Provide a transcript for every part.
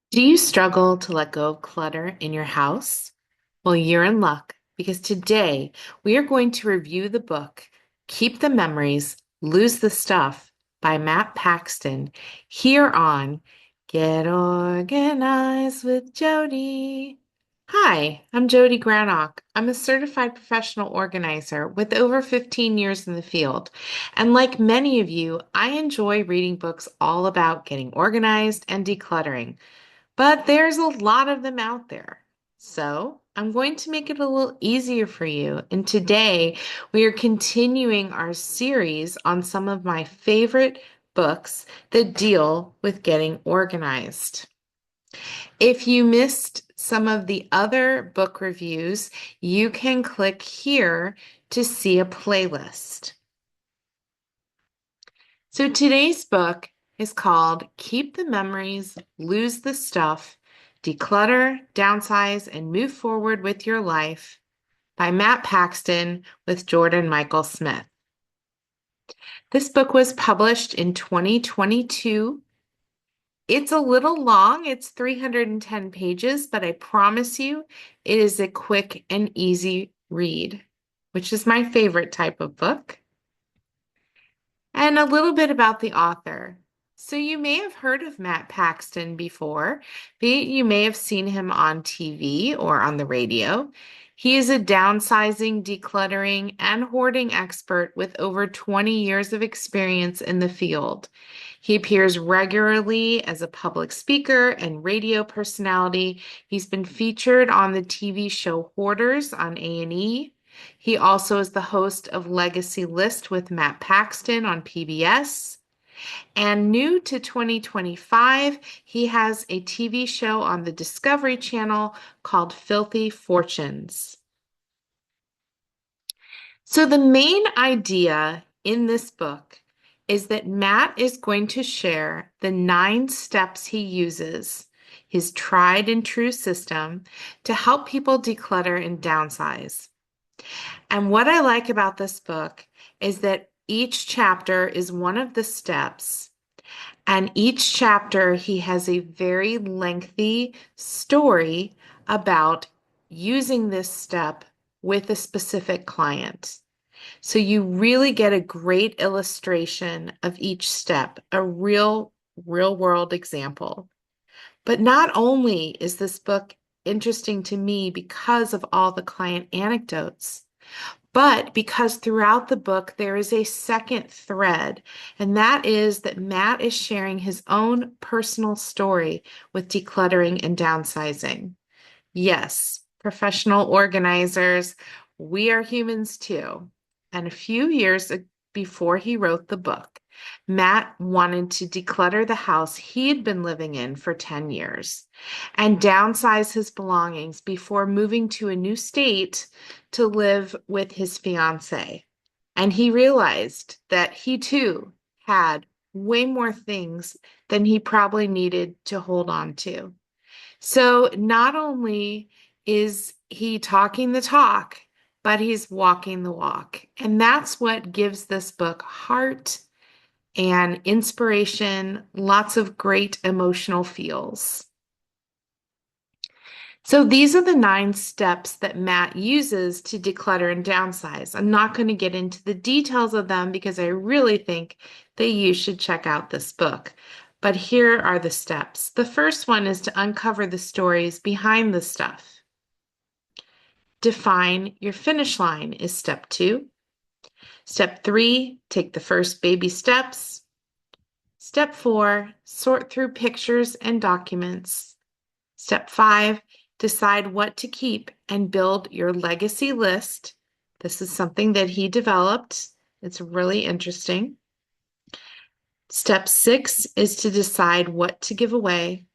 Do you struggle to let go of clutter in your house? Well, you're in luck because today we are going to review the book Keep the Memories, Lose the Stuff by Matt Paxton here on Get Organized with Jodi. Hi, I'm Jodi Granok. I'm a certified professional organizer with over 15 years in the field. And like many of you, I enjoy reading books all about getting organized and decluttering. But there's a lot of them out there. So I'm going to make it a little easier for you. And today we are continuing our series on some of my favorite books that deal with getting organized. If you missed some of the other book reviews, you can click here to see a playlist. So today's book is called Keep the Memories, Lose the Stuff, Declutter, Downsize, and Move Forward with Your Life by Matt Paxton with Jordan Michael Smith. This book was published in 2022. It's a little long, it's 310 pages, but I promise you it is a quick and easy read, which is my favorite type of book. And a little bit about the author. So, you may have heard of Matt Paxton before, you may have seen him on TV or on the radio. He is a downsizing, decluttering, and hoarding expert with over 20 years of experience in the field. He appears regularly as a public speaker and radio personality. He's been featured on the TV show Hoarders on A&E. He also is the host of Legacy List with Matt Paxton on PBS. And new to 2025, he has a TV show on the Discovery Channel called Filthy Fortunes. So, the main idea in this book is that Matt is going to share the 9 steps he uses, his tried and true system, to help people declutter and downsize. And what I like about this book is that each chapter is one of the steps. And each chapter, he has a very lengthy story about using this step with a specific client. So you really get a great illustration of each step, a real world example. But not only is this book interesting to me because of all the client anecdotes, but because throughout the book there is a second thread, and that is that Matt is sharing his own personal story with decluttering and downsizing. Yes, professional organizers, we are humans too. And a few years before he wrote the book, Matt wanted to declutter the house he had been living in for 10 years and downsize his belongings before moving to a new state to live with his fiance. And he realized that he too had way more things than he probably needed to hold on to. So not only is he talking the talk, but he's walking the walk. And that's what gives this book heart and inspiration, lots of great emotional feels. So these are the 9 steps that Matt uses to declutter and downsize. I'm not going to get into the details of them because I really think that you should check out this book. But here are the steps. The first one is to uncover the stories behind the stuff. Define your finish line is step 2. Step 3, take the first baby steps. Step 4, sort through pictures and documents. Step 5, decide what to keep and build your legacy list. This is something that he developed. It's really interesting. Step 6 is to decide what to give away.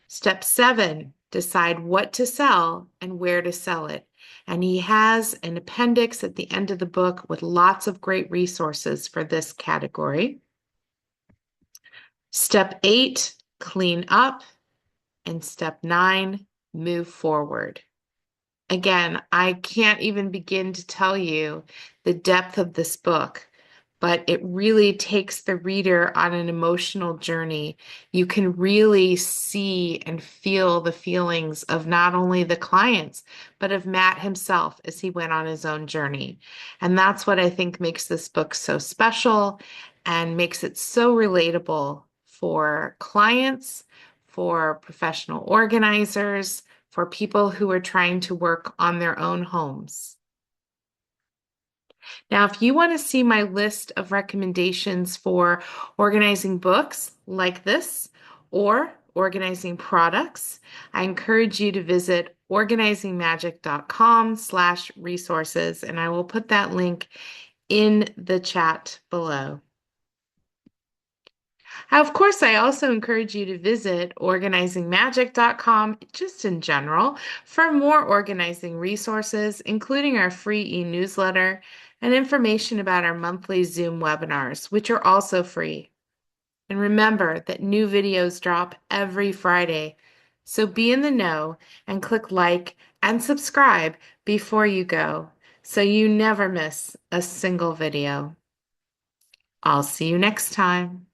Step 7, decide what to sell and where to sell it. And he has an appendix at the end of the book with lots of great resources for this category. Step 8, clean up. And step 9, move forward. Again, I can't even begin to tell you the depth of this book, but it really takes the reader on an emotional journey. You can really see and feel the feelings of not only the clients, but of Matt himself as he went on his own journey. And that's what I think makes this book so special and makes it so relatable for clients, for professional organizers, for people who are trying to work on their own homes. Now, if you want to see my list of recommendations for organizing books like this or organizing products, I encourage you to visit organizingmagic.com/resources, and I will put that link in the chat below. Of course, I also encourage you to visit organizingmagic.com just in general for more organizing resources, including our free e-newsletter and information about our monthly Zoom webinars, which are also free. And remember that new videos drop every Friday, so be in the know and click like and subscribe before you go so you never miss a single video. I'll see you next time.